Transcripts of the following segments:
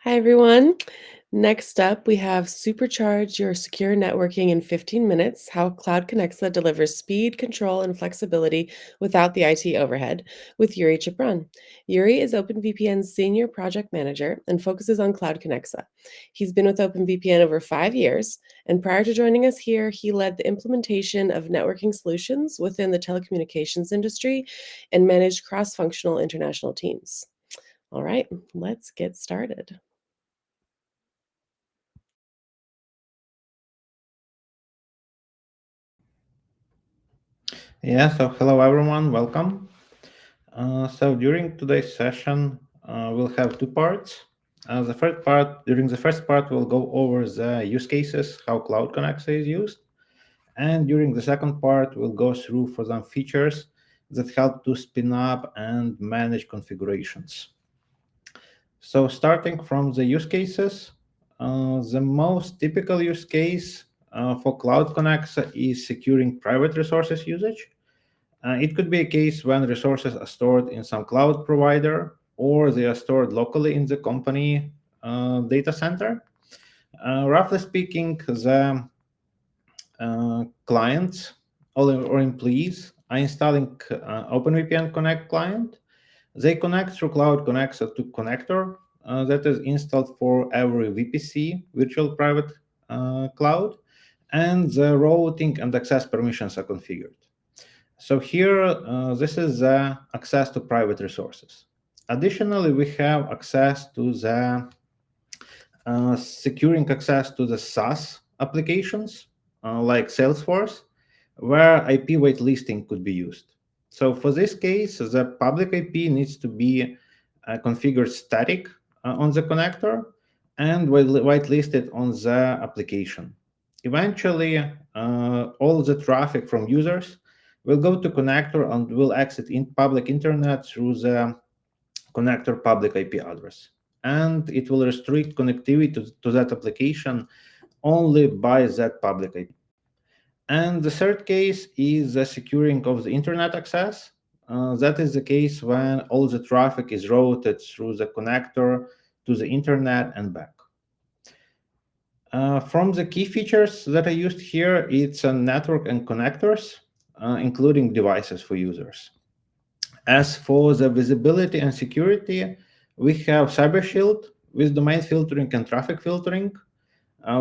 Hi, everyone. Next up, we have Supercharge your secure networking in 15 minutes, how CloudConnexa delivers speed, control, and flexibility without the IT overhead with Yuriy Chapran. Yuriy is OpenVPN's senior project manager and focuses on CloudConnexa. He's been with OpenVPN over 5 years, and prior to joining us here, he led the implementation of networking solutions within the telecommunications industry and managed cross-functional international teams. All right, let's get started. Yeah, so hello everyone, welcome. So during today's session, we'll have two parts. During the first part, we'll go over the use cases, how CloudConnexa is used. And during the second part, we'll go through for some features that help to spin up and manage configurations. So starting from the use cases, the most typical use case for CloudConnexa is securing private resources usage. It could be a case when resources are stored in some cloud provider or they are stored locally in the company data center. Roughly speaking, the clients or employees are installing OpenVPN Connect client. They connect through CloudConnexa to connector that is installed for every VPC, virtual private cloud, and the routing and access permissions are configured. So here, this is the access to private resources. Additionally, we have access to the securing access to the SaaS applications like Salesforce, where IP whitelisting could be used. So for this case, the public IP needs to be configured static on the connector and whitelisted on the application. Eventually, all the traffic from users will go to connector and will exit in public internet through the connector public IP address. And it will restrict connectivity to that application only by that public IP. And the third case is the securing of the internet access. That is the case when all the traffic is routed through the connector to the internet and back. From the key features that I used here, it's a network and connectors, including devices for users. As for the visibility and security, we have Cyber Shield with domain filtering and traffic filtering.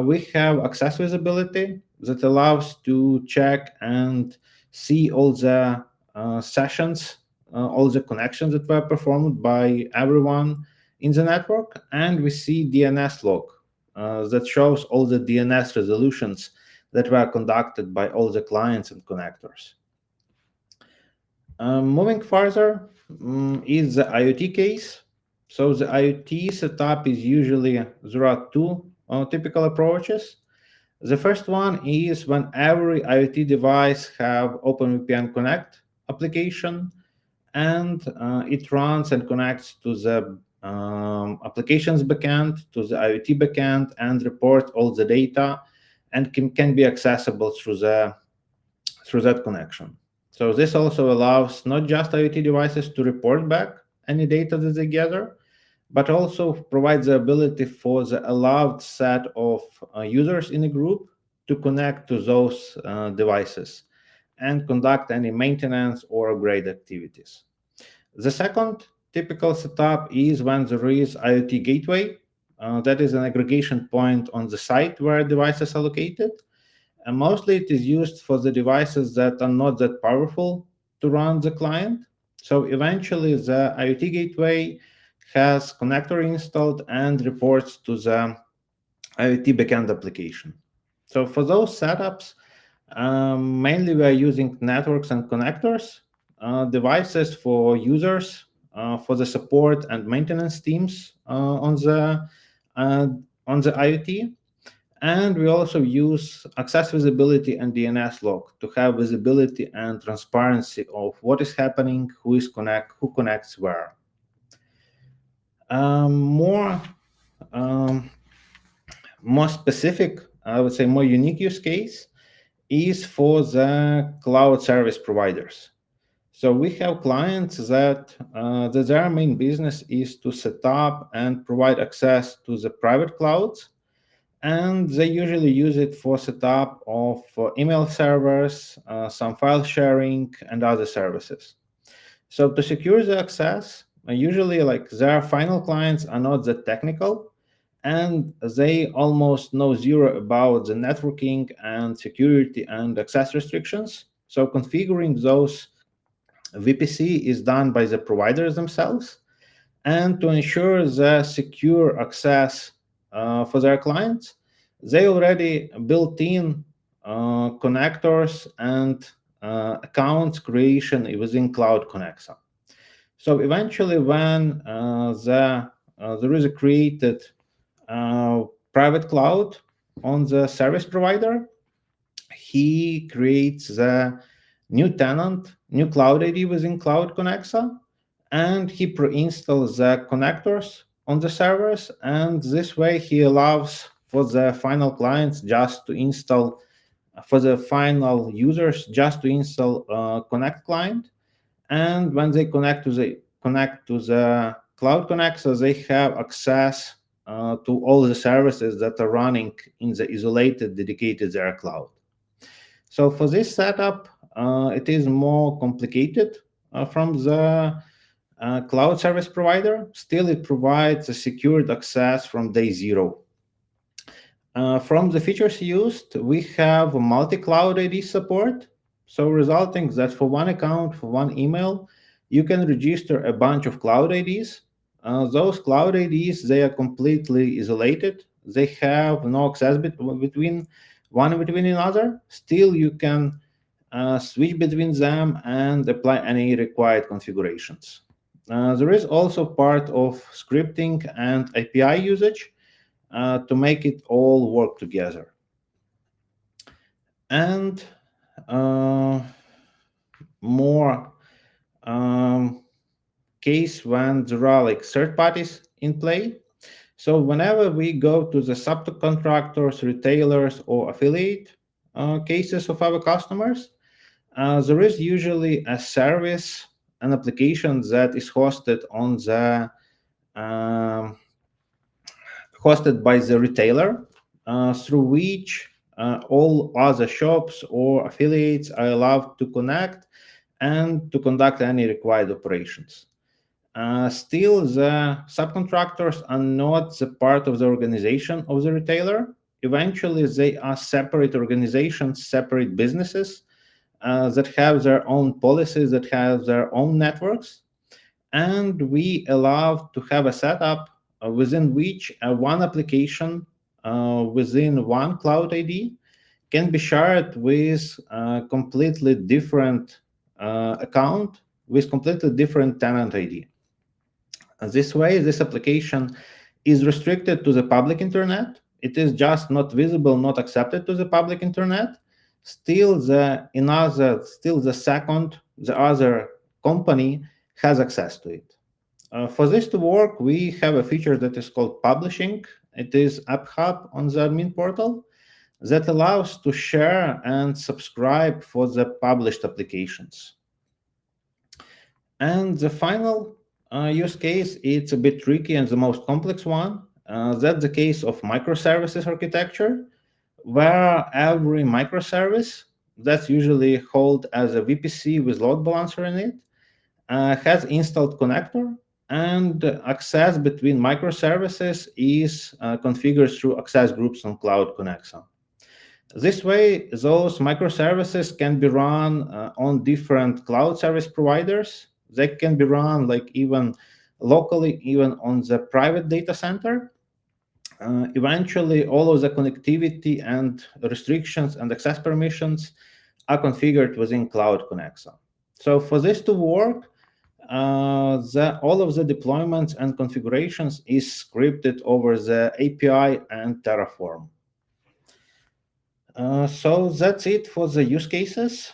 We have access visibility that allows to check and see all the sessions, all the connections that were performed by everyone in the network. And we see DNS log that shows all the DNS resolutions that were conducted by all the clients and connectors. Moving further is the IoT case. So the IoT setup is usually, there are two typical approaches. The first one is when every IoT device have OpenVPN Connect application, and it runs and connects to the applications backend, to the IoT backend, and reports all the data, and can be accessible through that connection. So this also allows not just IoT devices to report back any data that they gather, but also provides the ability for the allowed set of users in a group to connect to those devices and conduct any maintenance or upgrade activities. The second typical setup is when there is IoT gateway. That is an aggregation point on the site where devices are located. And mostly it is used for the devices that are not that powerful to run the client. So eventually the IoT gateway has connector installed and reports to the IoT backend application. So for those setups, mainly we are using networks and connectors, devices for users, for the support and maintenance teams uh, on the IoT. And we also use access visibility and DNS log to have visibility and transparency of what is happening, who connects where. More um, more specific, I would say more unique use case is for the cloud service providers. So we have clients that their main business is to set up and provide access to the private clouds, and they usually use it for setup of email servers, some file sharing, and other services. So to secure the access, usually like their final clients are not that technical, and they almost know zero about the networking and security and access restrictions. So configuring those VPC is done by the providers themselves, and to ensure the secure access for their clients, they already built in connectors and accounts creation within CloudConnexa. So eventually, when there is a created uh, private cloud on the service provider, he creates the new tenant, new cloud ID within CloudConnexa, and he pre-installs the connectors on the servers. And this way, he allows for the final clients just to install, for the final users just to install Connect client. And when they connect to the CloudConnexa, they have access to all the services that are running in the isolated, dedicated their cloud. So for this setup, it is more complicated from the cloud service provider. Still, it provides a secured access from day zero. From the features used, we have multi-cloud ID support, so resulting that for one account, for one email, you can register a bunch of cloud IDs. Those cloud IDs, they are completely isolated. They have no access between another. Still, you can switch between them and apply any required configurations. There is also part of scripting and API usage to make it all work together. And uh, more case when there are like third parties in play. So whenever we go to the subcontractors, retailers, or affiliate cases of our customers, there is usually a service, an application that is um, hosted by the retailer, through which all other shops or affiliates are allowed to connect and to conduct any required operations. Still, the subcontractors are not the part of the organization of the retailer. Eventually, they are separate organizations, separate businesses that have their own policies, that have their own networks, and we allow to have a setup within which one application within one cloud ID can be shared with a completely different account with completely different tenant ID. This way, this application is restricted to the public internet. It is just not visible, not accepted to the public internet. Still, the other company has access to it. For this to work, we have a feature that is called publishing. It is App Hub on the admin portal that allows to share and subscribe for the published applications. And the final use case, it's a bit tricky and the most complex one. That's the case of microservices architecture, where every microservice that's usually held as a VPC with load balancer in it has installed connector, and access between microservices is configured through access groups on CloudConnexa. This way, those microservices can be run on different cloud service providers. They can be run like even locally, even on the private data center. Eventually, all of the connectivity and restrictions and access permissions are configured within CloudConnexa. So for this to work, all of the deployments and configurations is scripted over the API and Terraform. So that's it for the use cases.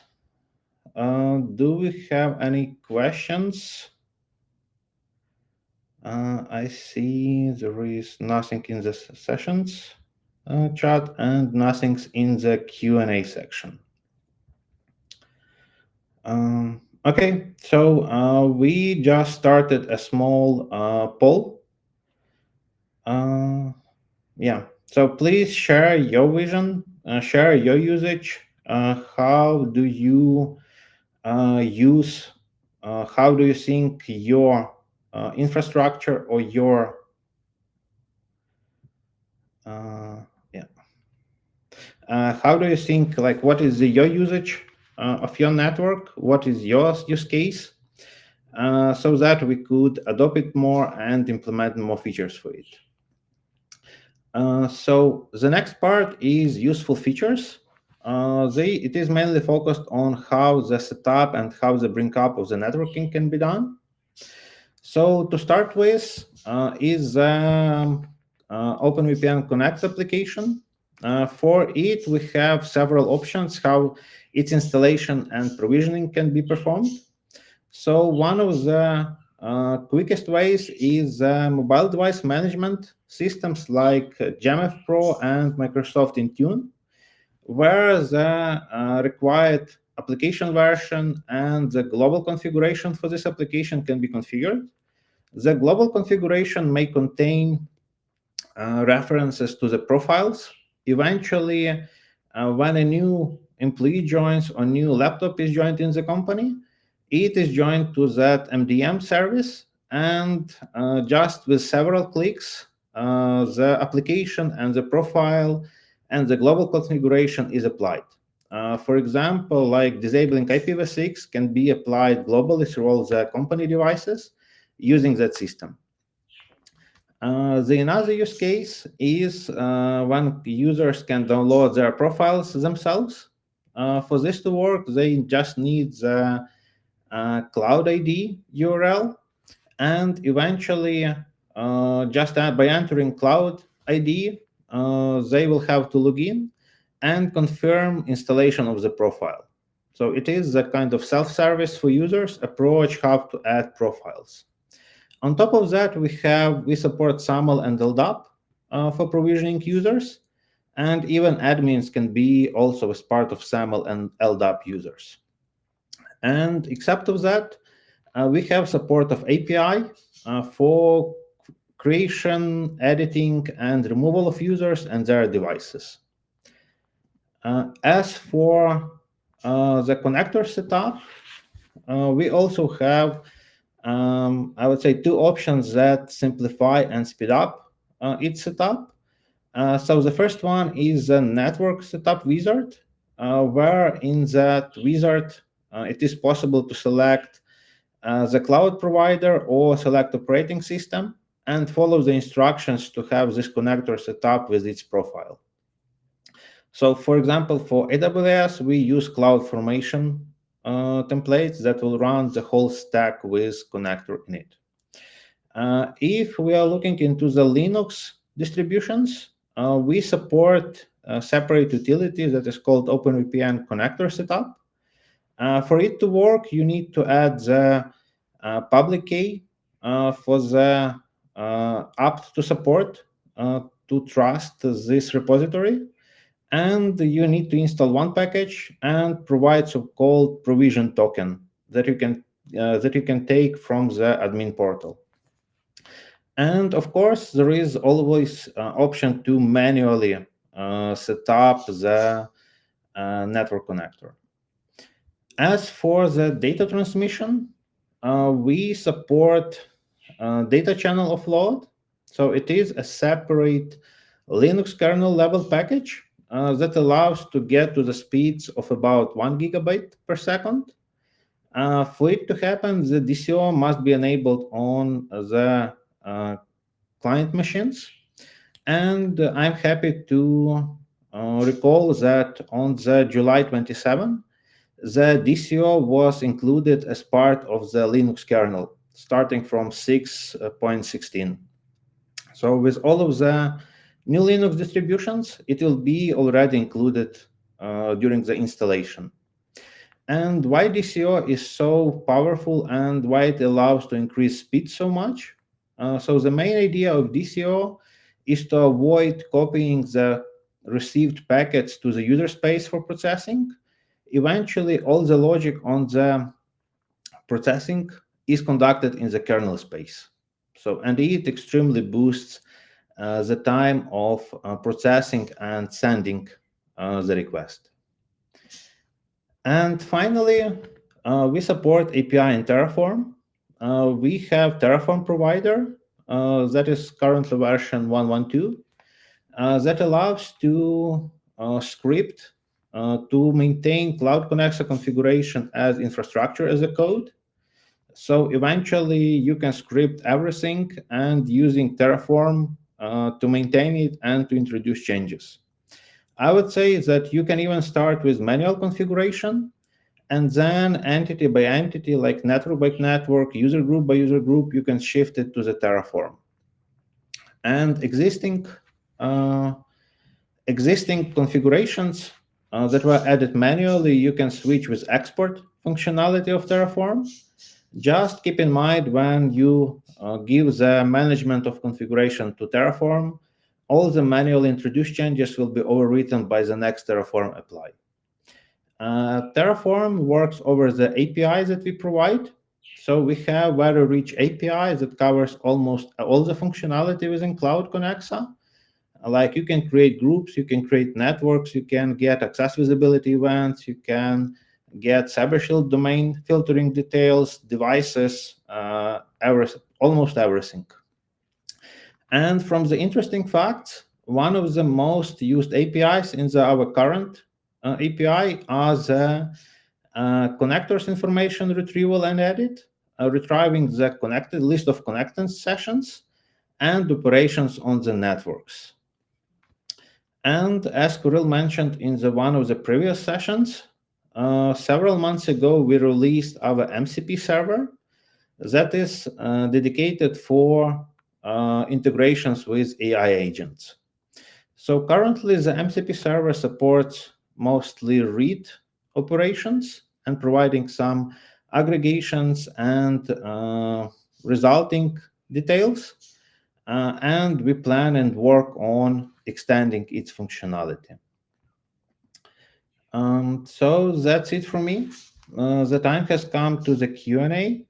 Do we have any questions? I see there is nothing in the sessions chat and nothing's in the Q&A section. Okay, so we just started a small poll. Uh, yeah, so please share your vision, share your usage. How do you use, how do you think your infrastructure or your, uh, yeah, how do you think, like, what is your usage of your network? What is your use case? So that we could adopt it more and implement more features for it. So the next part is useful features. It is mainly focused on how the setup and how the bring up of the networking can be done. So to start with is OpenVPN Connect application. For it, we have several options how its installation and provisioning can be performed. So one of the quickest ways is mobile device management systems like JAMF Pro and Microsoft Intune, where the required application version and the global configuration for this application can be configured. The global configuration may contain references to the profiles. Eventually, when a new employee joins or new laptop is joined in the company, it is joined to that MDM service, and just with several clicks, the application and the profile and the global configuration is applied. For example, like disabling IPv6 can be applied globally through all the company devices using that system. The another use case is when users can download their profiles themselves. For this to work, they just need the Cloud ID URL, and eventually, by entering Cloud ID, they will have to log in and confirm installation of the profile. So it is a kind of self-service for users approach how to add profiles. On top of that, we support SAML and LDAP for provisioning users, and even admins can be also as part of SAML and LDAP users. And except of that, we have support of API for creation, editing, and removal of users and their devices. As for the connector setup, we also have I would say two options that simplify and speed up its setup. So the first one is the network setup wizard, where in that wizard it is possible to select the cloud provider or select operating system and follow the instructions to have this connector set up with its profile. So for example, for AWS, we use CloudFormation templates that will run the whole stack with connector in it. If we are looking into the Linux distributions, we support a separate utility that is called OpenVPN connector setup. For it to work, you need to add the public key for the apt to support to trust this repository. And you need to install one package and provide so-called provision token that you can take from the admin portal. And of course, there is always option to manually set up the network connector. As for the data transmission, we support data channel offload. So it is a separate Linux kernel level package that allows to get to the speeds of about 1 gigabyte per second. For it to happen, the DCO must be enabled on the client machines. And I'm happy to recall that on the July 27, the DCO was included as part of the Linux kernel, starting from 6.16. So with all of the new Linux distributions, it will be already included during the installation. And why DCO is so powerful and why it allows to increase speed so much? So the main idea of DCO is to avoid copying the received packets to the user space for processing. Eventually, all the logic on the processing is conducted in the kernel space. So, and it extremely boosts the time of processing and sending the request. And finally, we support API in Terraform. We have Terraform provider that is currently version 1.12 that allows to script to maintain CloudConnexa configuration as infrastructure as a code. So eventually you can script everything and using Terraform to maintain it and to introduce changes. I would say that you can even start with manual configuration and then entity by entity, like network by network, user group by user group, you can shift it to the Terraform. And uh, existing configurations that were added manually, you can switch with export functionality of Terraform. Just keep in mind when you give the management of configuration to Terraform, all the manually introduced changes will be overwritten by the next Terraform apply. Terraform works over the API that we provide. So we have very rich API that covers almost all the functionality within CloudConnexa. Like you can create groups, you can create networks, you can get access visibility events, you can get Cyber Shield domain filtering details, devices, almost everything. And from the interesting facts, one of the most used APIs in our current API are the connectors information retrieval and edit, retrieving the connected list of connected sessions and operations on the networks. And as Kirill mentioned in one of the previous sessions, several months ago, we released our MCP server that is dedicated for integrations with AI agents. So currently, the MCP server supports mostly read operations and providing some aggregations and resulting details. And we plan and work on extending its functionality. So that's it for me. The time has come to the Q&A.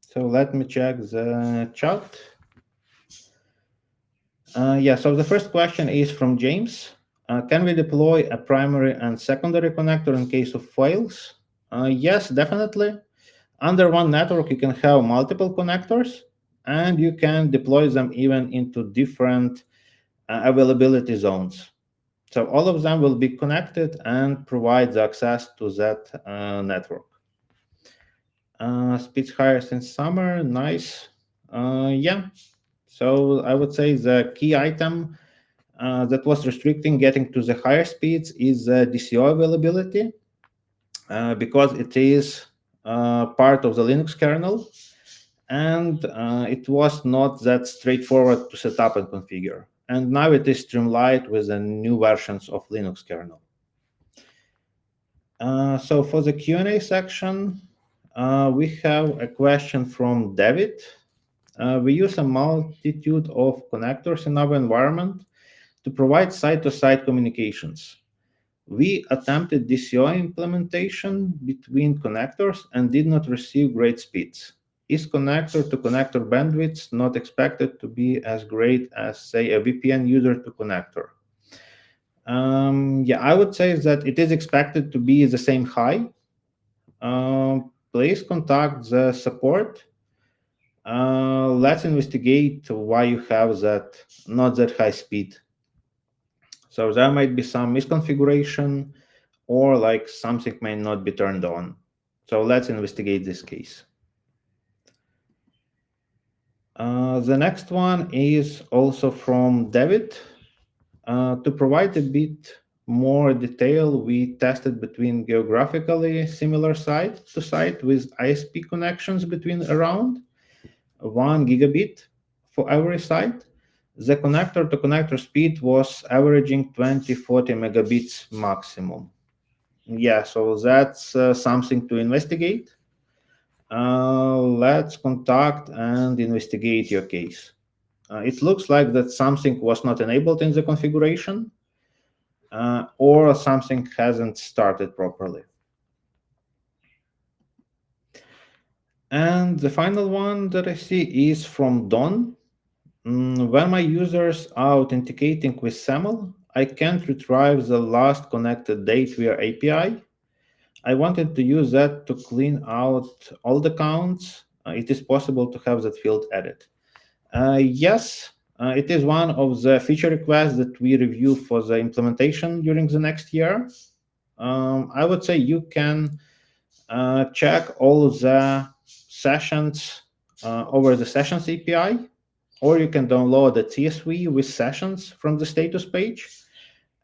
So let me check the chat. Yeah, so the first question is from James. Can we deploy a primary and secondary connector in case of fails? Yes, definitely. Under one network, you can have multiple connectors, and you can deploy them even into different availability zones. So all of them will be connected and provide the access to that network. Speeds higher since summer, nice. Yeah, so I would say the key item that was restricting getting to the higher speeds is DCO availability, because it is part of the Linux kernel, and it was not that straightforward to set up and configure. And now it is streamlined with the new versions of Linux kernel. So for the Q&A section, we have a question from David. We use a multitude of connectors in our environment to provide site-to-site communications. We attempted DCO implementation between connectors and did not receive great speeds. Is connector-to-connector bandwidth not expected to be as great as, say, a VPN user-to-connector? Yeah, I would say that it is expected to be the same high. Please contact the support. Let's investigate why you have that not that high speed. So there might be some misconfiguration, or like something may not be turned on. So let's investigate this case. The next one is also from David. To provide a bit more detail, we tested between geographically similar site to site with ISP connections between around 1 gigabit for every site. The connector-to-connector speed was averaging 20-40 megabits maximum. Yeah, so that's something to investigate. Let's contact and investigate your case. It looks like that something was not enabled in the configuration, or something hasn't started properly. And the final one that I see is from Don. When my users are authenticating with SAML, I can't retrieve the last connected date via API. I wanted to use that to clean out all the counts. It is possible to have that field added. Yes, it is one of the feature requests that we review for the implementation during the next year. I would say you can check all the sessions over the Sessions API, or you can download a CSV with sessions from the status page,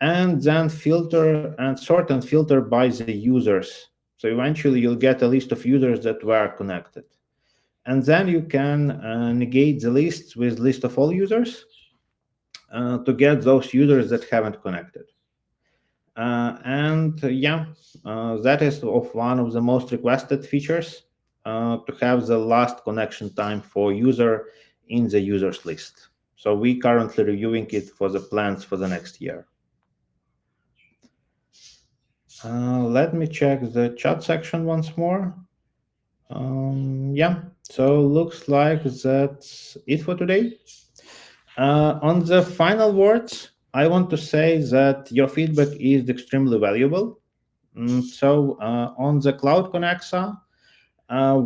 and then filter and sort and filter by the users. So eventually you'll get a list of users that were connected. And then you can negate the list with list of all users to get those users that haven't connected. That is of one of the most requested features to have the last connection time for user in the users list. So we currently reviewing it for the plans for the next year. Let me check the chat section once more. So looks like that's it for today. On the final words, I want to say that your feedback is extremely valuable. On the CloudConnexa,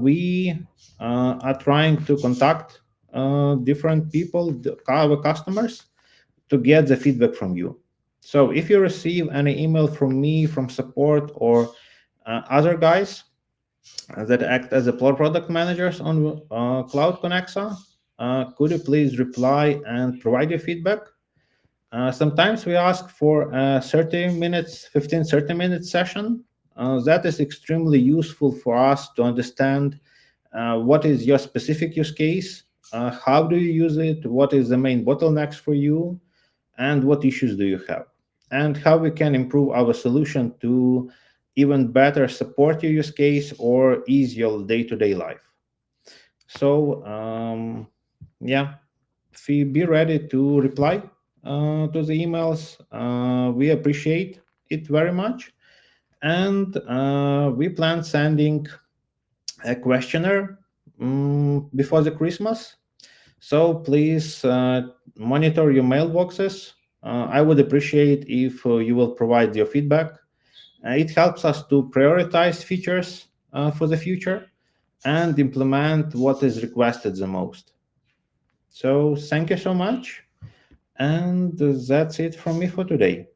we are trying to contact different people, our customers, to get the feedback from you. So if you receive any email from me, from support, or other guys that act as a product managers on CloudConnexa, could you please reply and provide your feedback? Sometimes we ask for a 30 minutes, 15, 30-minute session. That is extremely useful for us to understand what is your specific use case, how do you use it, what is the main bottlenecks for you, and what issues do you have, and how we can improve our solution to even better support your use case or ease your day-to-day life. So, be ready to reply to the emails. We appreciate it very much. And we plan sending a questionnaire before the Christmas. So please monitor your mailboxes. I would appreciate if you will provide your feedback. It helps us to prioritize features for the future and implement what is requested the most. So thank you so much. And that's it from me for today.